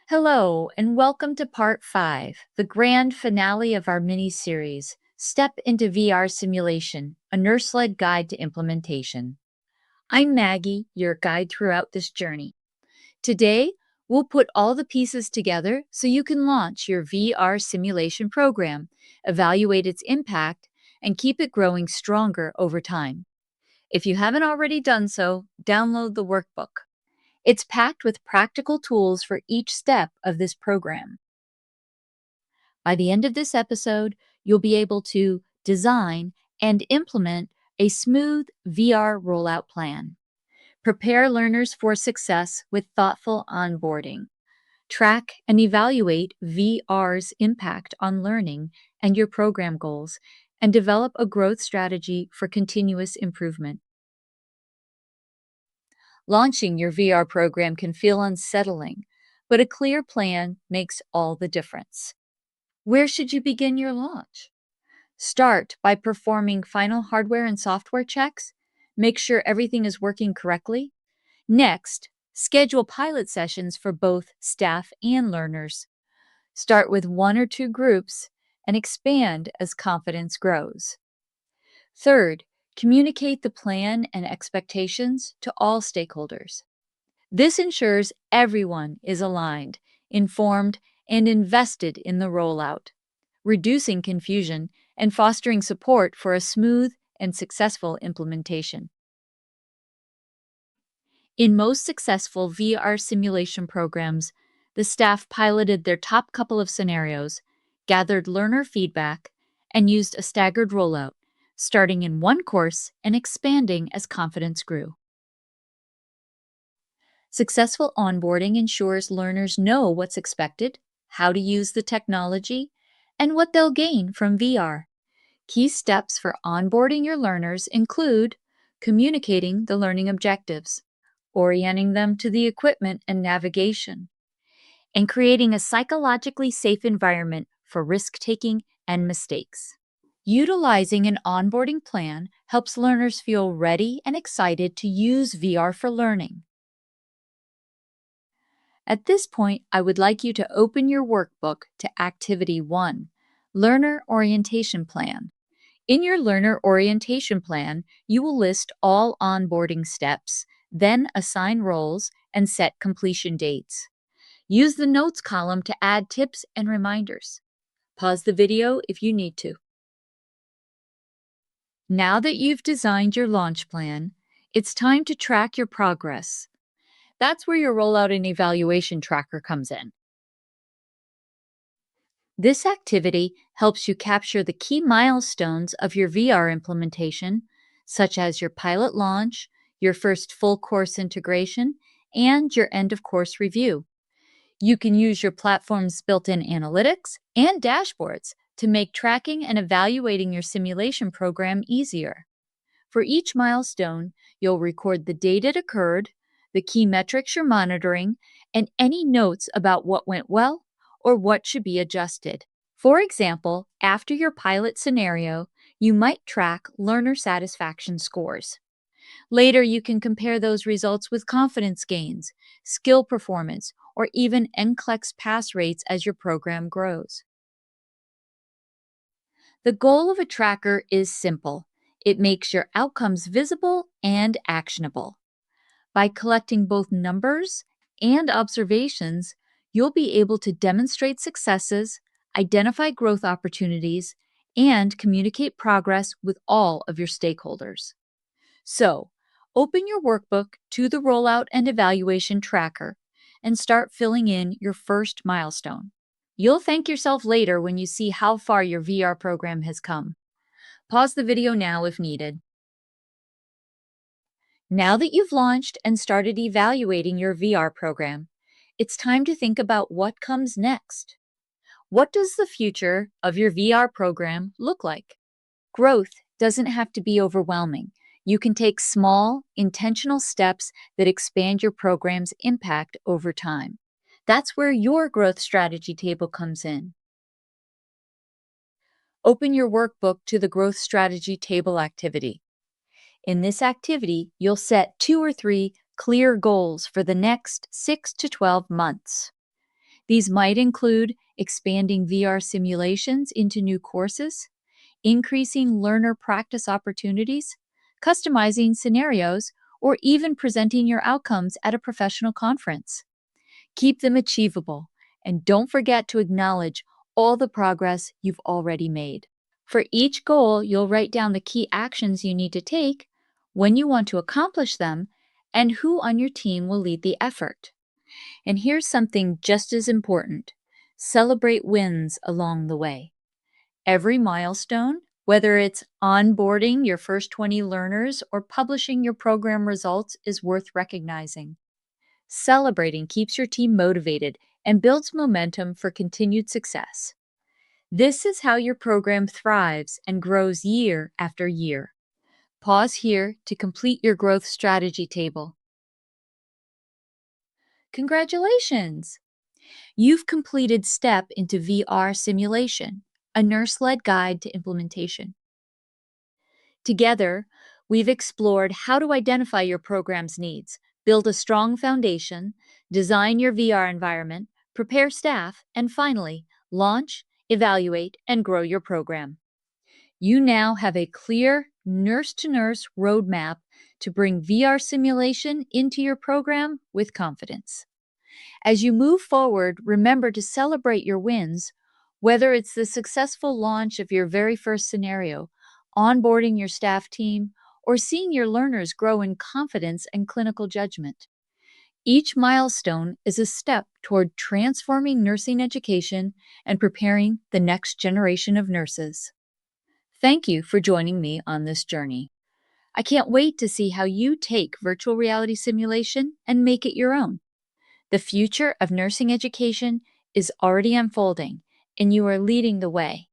Hello, and welcome to Part 5, the grand finale of our mini-series, Step into VR Simulation, a nurse-led guide to implementation. I'm Maggie, your guide throughout this journey. Today, we'll put all the pieces together so you can launch your VR simulation program, evaluate its impact, and keep it growing stronger over time. If you haven't already done so, download the workbook. It's packed with practical tools for each step of this program. By the end of this episode, you'll be able to design and implement a smooth VR rollout plan. Prepare learners for success with thoughtful onboarding. Track and evaluate VR's impact on learning and your program goals, and develop a growth strategy for continuous improvement. Launching your VR program can feel unsettling, but a clear plan makes all the difference. Where should you begin your launch? Start by performing final hardware and software checks. Make sure everything is working correctly. Next, schedule pilot sessions for both staff and learners. Start with 1 or 2 groups and expand as confidence grows. Third, communicate the plan and expectations to all stakeholders. This ensures everyone is aligned, informed, and invested in the rollout, reducing confusion and fostering support for a smooth and successful implementation. In most successful VR simulation programs, the staff piloted their top couple of scenarios, gathered learner feedback, and used a staggered rollout, starting in one course and expanding as confidence grew. Successful onboarding ensures learners know what's expected, how to use the technology, and what they'll gain from VR. Key steps for onboarding your learners include communicating the learning objectives, orienting them to the equipment and navigation, and creating a psychologically safe environment for risk-taking and mistakes. Utilizing an onboarding plan helps learners feel ready and excited to use VR for learning. At this point, I would like you to open your workbook to Activity 1, Learner Orientation Plan. In your Learner Orientation Plan, you will list all onboarding steps, then assign roles and set completion dates. Use the Notes column to add tips and reminders. Pause the video if you need to. Now that you've designed your launch plan, it's time to track your progress. That's where your Rollout and Evaluation Tracker comes in. This activity helps you capture the key milestones of your VR implementation, such as your pilot launch, your first full course integration, and your end-of-course review. You can use your platform's built-in analytics and dashboards to make tracking and evaluating your simulation program easier. For each milestone, you'll record the date it occurred, the key metrics you're monitoring, and any notes about what went well or what should be adjusted. For example, after your pilot scenario, you might track learner satisfaction scores. Later, you can compare those results with confidence gains, skill performance, or even NCLEX pass rates as your program grows. The goal of a tracker is simple. It makes your outcomes visible and actionable. By collecting both numbers and observations, you'll be able to demonstrate successes, identify growth opportunities, and communicate progress with all of your stakeholders. So, open your workbook to the Rollout and Evaluation Tracker and start filling in your first milestone. You'll thank yourself later when you see how far your VR program has come. Pause the video now if needed. Now that you've launched and started evaluating your VR program, it's time to think about what comes next. What does the future of your VR program look like? Growth doesn't have to be overwhelming. You can take small, intentional steps that expand your program's impact over time. That's where your growth strategy table comes in. Open your workbook to the growth strategy table activity. In this activity, you'll set 2 or 3 clear goals for the next 6 to 12 months. These might include expanding VR simulations into new courses, increasing learner practice opportunities, customizing scenarios, or even presenting your outcomes at a professional conference. Keep them achievable, and don't forget to acknowledge all the progress you've already made. For each goal, you'll write down the key actions you need to take, when you want to accomplish them, and who on your team will lead the effort. And here's something just as important: celebrate wins along the way. Every milestone, whether it's onboarding your first 20 learners or publishing your program results, is worth recognizing. Celebrating keeps your team motivated and builds momentum for continued success. This is how your program thrives and grows year after year. Pause here to complete your growth strategy table. Congratulations! You've completed Step into VR Simulation, a nurse-led guide to implementation. Together, we've explored how to identify your program's needs, build a strong foundation, design your VR environment, prepare staff, and finally, launch, evaluate, and grow your program. You now have a clear nurse-to-nurse roadmap to bring VR simulation into your program with confidence. As you move forward, remember to celebrate your wins, whether it's the successful launch of your very first scenario, onboarding your staff team, or seeing your learners grow in confidence and clinical judgment. Each milestone is a step toward transforming nursing education and preparing the next generation of nurses. Thank you for joining me on this journey. I can't wait to see how you take virtual reality simulation and make it your own. The future of nursing education is already unfolding, and you are leading the way.